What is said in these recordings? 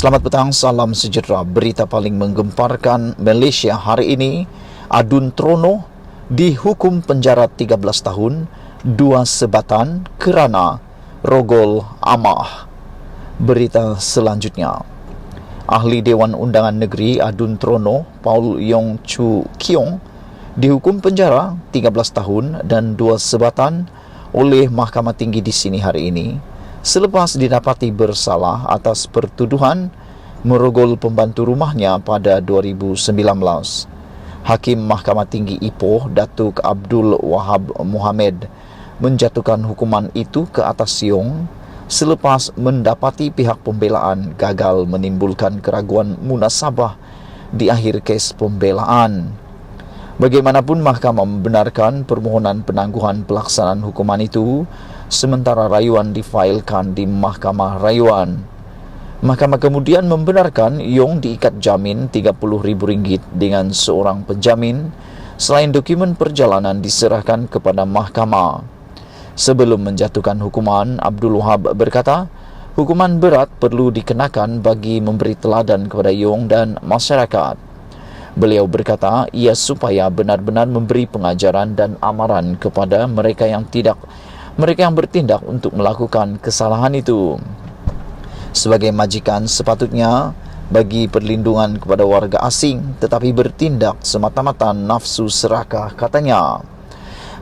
Selamat petang, salam sejahtera. Berita paling menggemparkan Malaysia hari ini, Adun Trono dihukum penjara 13 tahun, 2 sebatan kerana rogol amah. Berita selanjutnya, Ahli Dewan Undangan Negeri Adun Trono, Paul Yong Chu Kiong, dihukum penjara 13 tahun dan 2 sebatan oleh Mahkamah Tinggi di sini hari ini selepas didapati bersalah atas pertuduhan merogol pembantu rumahnya pada 2019. Hakim Mahkamah Tinggi Ipoh, Datuk Abdul Wahab Mohamed, menjatuhkan hukuman itu ke atas Yong selepas mendapati pihak pembelaan gagal menimbulkan keraguan munasabah di akhir kes pembelaan. Bagaimanapun, mahkamah membenarkan permohonan penangguhan pelaksanaan hukuman itu, sementara rayuan difailkan di Mahkamah Rayuan. Mahkamah kemudian membenarkan Yong diikat jamin RM30,000 dengan seorang penjamin selain dokumen perjalanan diserahkan kepada mahkamah. Sebelum menjatuhkan hukuman, Abdul Wahab berkata, hukuman berat perlu dikenakan bagi memberi teladan kepada Yong dan masyarakat. Beliau berkata, ia supaya benar-benar memberi pengajaran dan amaran kepada mereka yang bertindak untuk melakukan kesalahan itu. Sebagai majikan, sepatutnya bagi perlindungan kepada warga asing tetapi bertindak semata-mata nafsu serakah, katanya.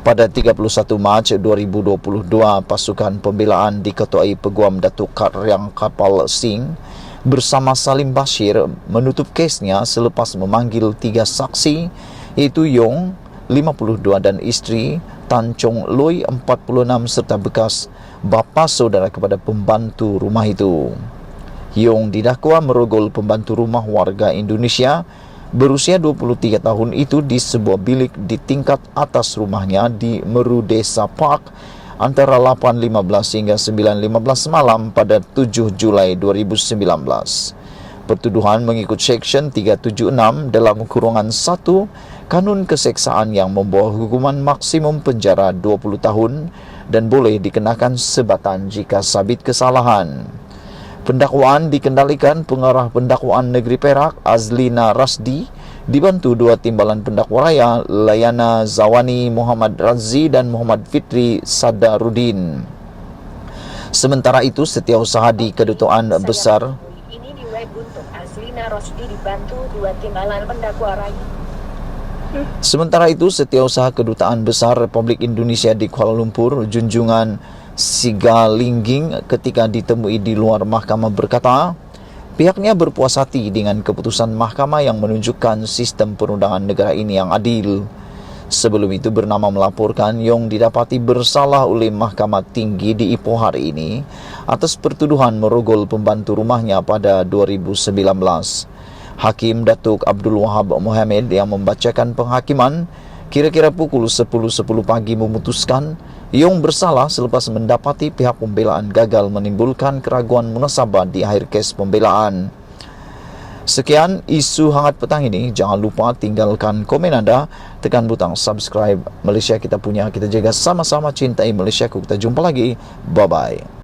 Pada 31 Mac 2022, pasukan pembelaan diketuai Peguam Datuk Karyang Kapal Singh bersama Salim Bashir menutup kesnya selepas memanggil 3 saksi, iaitu Yong, 52, dan isteri Tan Chong Loi, 46, serta bekas bapa saudara kepada pembantu rumah itu. Yong didakwa merogol pembantu rumah warga Indonesia berusia 23 tahun itu di sebuah bilik di tingkat atas rumahnya di Meru Desa Park antara 8.15 hingga 9.15 malam pada 7 Julai 2019. Pertuduhan mengikut Seksyen 376 dalam kurungan 1 Kanun Keseksaan yang membawa hukuman maksimum penjara 20 tahun dan boleh dikenakan sebatan jika sabit kesalahan. Pendakwaan dikendalikan Pengarah Pendakwaan Negeri Perak Azlina Rasdi dibantu 2 timbalan pendakwa raya Layana Zawani Muhammad Razzi dan Muhammad Fitri Sadarudin. Sementara itu, Setiausaha di Kedutaan Besar ini di web untuk Azlina Rasdi dibantu 2 timbalan pendakwa raya. Sementara itu, Setiausaha Kedutaan Besar Republik Indonesia di Kuala Lumpur, Junjungan Sigalingging, ketika ditemui di luar mahkamah berkata, pihaknya berpuas hati dengan keputusan mahkamah yang menunjukkan sistem perundangan negara ini yang adil. Sebelum itu, bernama melaporkan Yong didapati bersalah oleh Mahkamah Tinggi di Ipoh hari ini atas pertuduhan merogol pembantu rumahnya pada 2019. Hakim Datuk Abdul Wahab Mohamed yang membacakan penghakiman kira-kira pukul 10.10 pagi memutuskan Yong bersalah selepas mendapati pihak pembelaan gagal menimbulkan keraguan munasabah di akhir kes pembelaan. Sekian isu hangat petang ini. Jangan lupa tinggalkan komen anda, tekan butang subscribe. Malaysia kita punya, kita jaga sama-sama, cintai Malaysia. Kita jumpa lagi. Bye-bye.